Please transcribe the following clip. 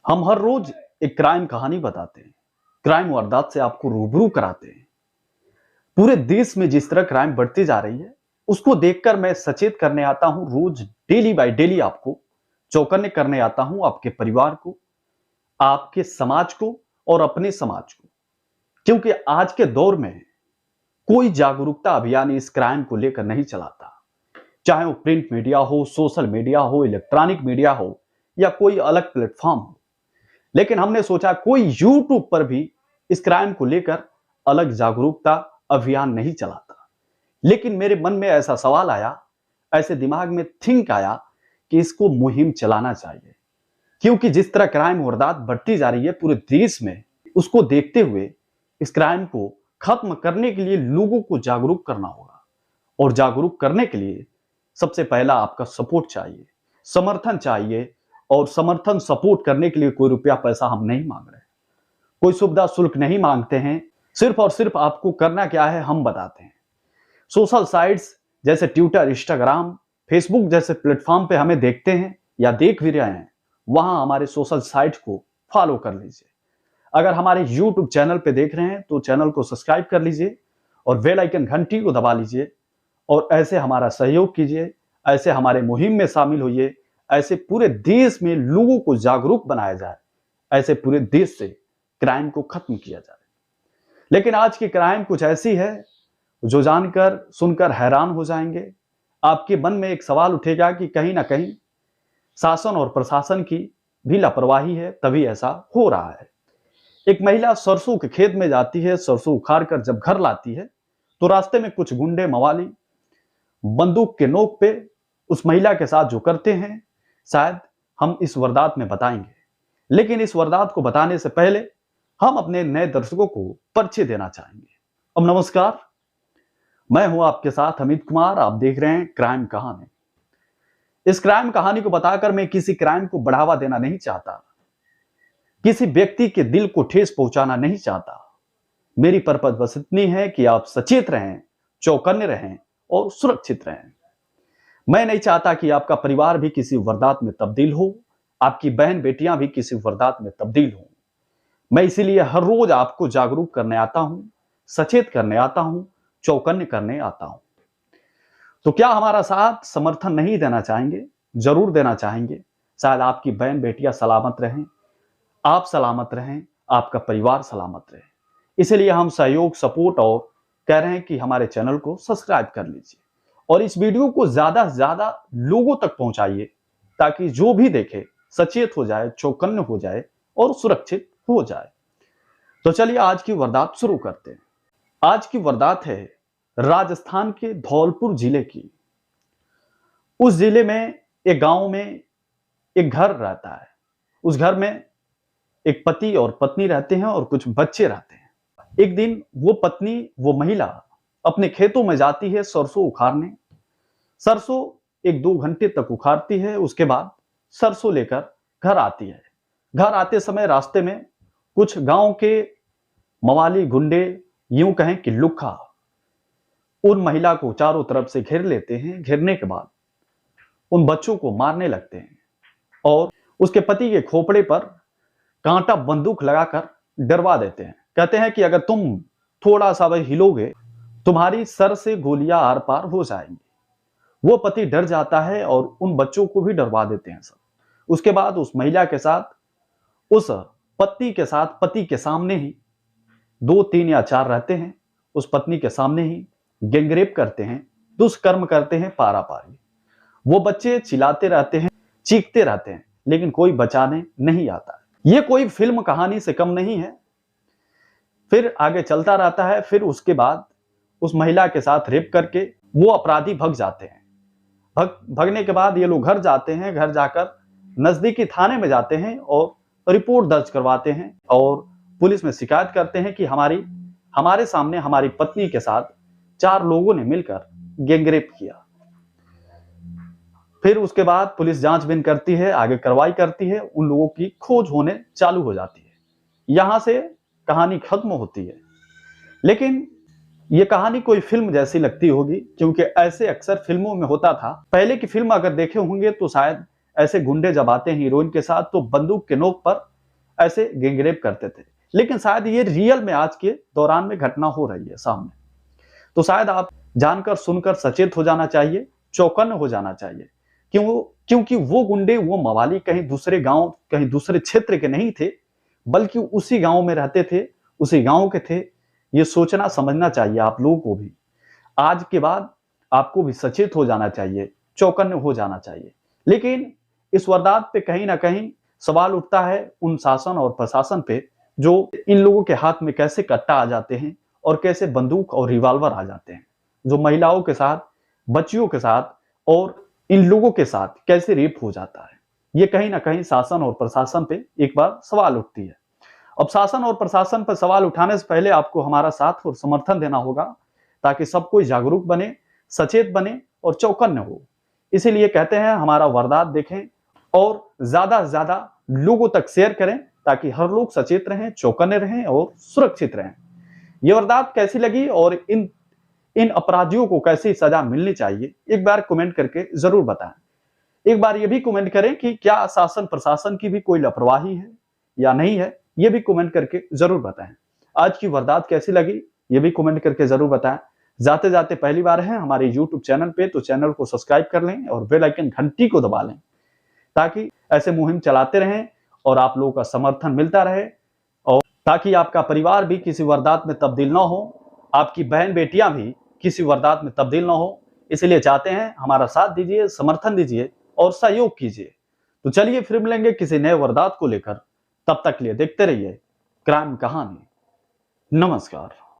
हम हर रोज एक क्राइम कहानी बताते हैं। क्राइम वारदात से आपको रूबरू कराते हैं। पूरे देश में जिस तरह क्राइम बढ़ती जा रही है, उसको देखकर मैं सचेत करने आता हूं। रोज डेली बाय डेली आपको चौकन्ने करने आता हूं, आपके परिवार को, आपके समाज को और अपने समाज को। क्योंकि आज के दौर में कोई जागरूकता अभियान इस क्राइम को लेकर नहीं चलाता। चाहे वो प्रिंट मीडिया हो, सोशल मीडिया हो, इलेक्ट्रॉनिक मीडिया हो या कोई अलग प्लेटफॉर्म हो। लेकिन हमने सोचा कोई यूट्यूब पर भी इस क्राइम को लेकर अलग जागरूकता अभियान नहीं चलाता। लेकिन मेरे मन में ऐसा सवाल आया, ऐसे दिमाग में थिंक आया कि इसको मुहिम चलाना चाहिए। क्योंकि जिस तरह क्राइम वारदात बढ़ती जा रही है पूरे देश में, उसको देखते हुए इस क्राइम को खत्म करने के लिए लोगों को जागरूक करना होगा। और जागरूक करने के लिए सबसे पहला आपका सपोर्ट चाहिए, समर्थन चाहिए। और समर्थन सपोर्ट करने के लिए कोई रुपया पैसा हम नहीं मांग रहे, कोई सुविधा शुल्क नहीं मांगते हैं। सिर्फ और सिर्फ आपको करना क्या है हम बताते हैं। सोशल साइट्स जैसे ट्विटर, इंस्टाग्राम, फेसबुक जैसे प्लेटफॉर्म पे हमें देखते हैं या देख भी रहे हैं, वहां हमारे सोशल साइट को फॉलो कर लीजिए। अगर हमारे यूट्यूब चैनल पे देख रहे हैं तो चैनल को सब्सक्राइब कर लीजिए और बेल आइकन घंटी को दबा लीजिए। और ऐसे हमारा सहयोग कीजिए, ऐसे हमारे मुहिम में शामिल होइए। ऐसे पूरे देश में लोगों को जागरूक बनाया जाए, ऐसे पूरे देश से क्राइम को खत्म किया जाए। लेकिन आज की क्राइम कुछ ऐसी है जो जानकर सुनकर हैरान हो जाएंगे। आपके मन में एक सवाल उठेगा कि कहीं ना कहीं शासन और प्रशासन की भी लापरवाही है, तभी ऐसा हो रहा है। एक महिला सरसों के खेत में जाती है, सरसों उखाड़ कर जब घर लाती है तो रास्ते में कुछ गुंडे मवाली बंदूक के नोक पे उस महिला के साथ जो करते हैं, शायद हम इस वारदात में बताएंगे। लेकिन इस वारदात को बताने से पहले हम अपने नए दर्शकों को परिचय देना चाहेंगे। अब नमस्कार, मैं हूं आपके साथ अमित कुमार। आप देख रहे हैं क्राइम कहानी। इस क्राइम कहानी को बताकर मैं किसी क्राइम को बढ़ावा देना नहीं चाहता, किसी व्यक्ति के दिल को ठेस पहुंचाना नहीं चाहता। मेरी पर्पज बस इतनी है कि आप सचेत रहें, चौकन्ने रहें और सुरक्षित रहें। मैं नहीं चाहता कि आपका परिवार भी किसी वारदात में तब्दील हो, आपकी बहन बेटियां भी किसी वारदात में तब्दील हो। मैं इसीलिए हर रोज आपको जागरूक करने आता हूं, सचेत करने आता हूं, चौकन्ने करने आता हूं। तो क्या हमारा साथ समर्थन नहीं देना चाहेंगे? जरूर देना चाहेंगे। शायद आपकी बहन बेटियां सलामत रहें, आप सलामत रहें, आपका परिवार सलामत रहे। इसलिए हम सहयोग, सपोर्ट और कह रहे हैं कि हमारे चैनल को सब्सक्राइब कर लीजिए और इस वीडियो को ज्यादा से ज्यादा लोगों तक पहुंचाइए, ताकि जो भी देखे सचेत हो जाए, चौकन्ने हो जाए और सुरक्षित हो जाए। तो चलिए आज की वारदात शुरू करते हैं। आज की वारदात है राजस्थान के धौलपुर जिले की। उस जिले में एक गांव में एक घर रहता है। उस घर में एक पति और पत्नी रहते हैं और कुछ बच्चे रहते हैं। एक दिन वो पत्नी, वो महिला अपने खेतों में जाती है सरसों उखाड़ने। सरसों 1-2 घंटे तक उखाड़ती है, उसके बाद सरसों लेकर घर आती है। घर आते समय रास्ते में कुछ गांव के मवाली गुंडे, यूं कहें कि लुक्खा, उन महिला को चारों तरफ से घेर लेते हैं। घेरने के बाद उन बच्चों को मारने लगते हैं और उसके पति के खोपड़े पर कांटा बंदूक लगाकर डरवा देते हैं। कहते हैं कि अगर तुम थोड़ा सा भी हिलोगे, तुम्हारी सर से गोलियां आर पार हो जाएंगी। वो पति डर जाता है और उन बच्चों को भी डरवा देते हैं सब। उसके बाद उस महिला के साथ, उस पत्नी के साथ, पति के सामने ही 2, 3 या 4 रहते हैं, उस पत्नी के सामने ही गैंगरेप करते हैं, दुष्कर्म करते हैं पारा पारी। वो बच्चे चिल्लाते रहते हैं, चीखते रहते हैं, लेकिन कोई बचाने नहीं आता। ये कोई फिल्म कहानी से कम नहीं है। फिर आगे चलता रहता है। फिर उसके बाद उस महिला के साथ रेप करके वो अपराधी भग जाते हैं। भगने के बाद ये लोग घर जाते हैं। घर जाकर नजदीकी थाने में जाते हैं और रिपोर्ट दर्ज करवाते हैं और पुलिस में शिकायत करते हैं कि हमारे सामने हमारी पत्नी के साथ 4 लोगों ने मिलकर गैंगरेप किया। फिर उसके बाद पुलिस जांचबीन करती है, आगे कार्रवाई करती है, उन लोगों की खोज होने चालू हो जाती है। यहां से कहानी खत्म होती है। लेकिन ये कहानी कोई फिल्म जैसी लगती होगी, क्योंकि ऐसे अक्सर फिल्मों में होता था। पहले की फिल्म अगर देखे होंगे तो शायद ऐसे गुंडे जब आते हैं हीरोइन के साथ तो बंदूक के नोक पर ऐसे गैंगरेप करते थे। लेकिन शायद ये रियल में आज के दौरान में घटना हो रही है सामने। तो शायद आप जानकर सुनकर सचेत हो जाना चाहिए, चौकन्ने हो जाना चाहिए। क्योंकि वो गुंडे, वो मवाली कहीं दूसरे गांव, कहीं दूसरे क्षेत्र के नहीं थे, बल्कि उसी गांव में रहते थे, उसी गांव के थे। ये सोचना समझना चाहिए आप लोगों को भी। आज के बाद आपको भी सचेत हो जाना चाहिए, चौकन्ने हो जाना चाहिए। लेकिन इस वारदात पे कहीं ना कहीं सवाल उठता है उन शासन और प्रशासन पे, जो इन लोगों के हाथ में कैसे कट्टा आ जाते हैं और कैसे बंदूक और रिवॉल्वर आ जाते हैं, जो महिलाओं के साथ, बच्चियों के साथ और इन लोगों के साथ कैसे रेप हो जाता है। ये कहीं ना कहीं शासन और प्रशासन पे एक बार सवाल उठती है। अब शासन और प्रशासन पर सवाल उठाने से पहले आपको हमारा साथ और समर्थन देना होगा, ताकि सब कोई जागरूक बने, सचेत बने और चौकन्ने हो। इसीलिए कहते हैं हमारा वारदात देखें और ज्यादा से ज्यादा लोगों तक शेयर करें, ताकि हर लोग सचेत रहें, चौकन्ने रहें और सुरक्षित रहें। ये वारदात कैसी लगी और इन अपराधियों को कैसी सजा मिलनी चाहिए, एक बार कमेंट करके जरूर बताएं। एक बार ये भी कमेंट करें कि क्या शासन प्रशासन की भी कोई लापरवाही है या नहीं है, ये भी कमेंट करके जरूर बताएं। आज की वारदात कैसी लगी, ये भी कमेंट करके जरूर बताएं। जाते जाते पहली बार है हमारे YouTube चैनल पे, तो चैनल को सब्सक्राइब कर लें और बेल आइकन घंटी को दबा लें, ताकि ऐसे मुहिम चलाते रहें और आप लोगों का समर्थन मिलता रहे, और ताकि आपका परिवार भी किसी वारदात में तब्दील ना हो, आपकी बहन बेटियां भी किसी वारदात में तब्दील ना हो। इसलिए चाहते हैं हमारा साथ दीजिए, समर्थन दीजिए और सहयोग कीजिए। तो चलिए फिर मिलेंगे किसी नए वारदात को लेकर। तब तक के लिए देखते रहिए क्राइम कहानी। नमस्कार।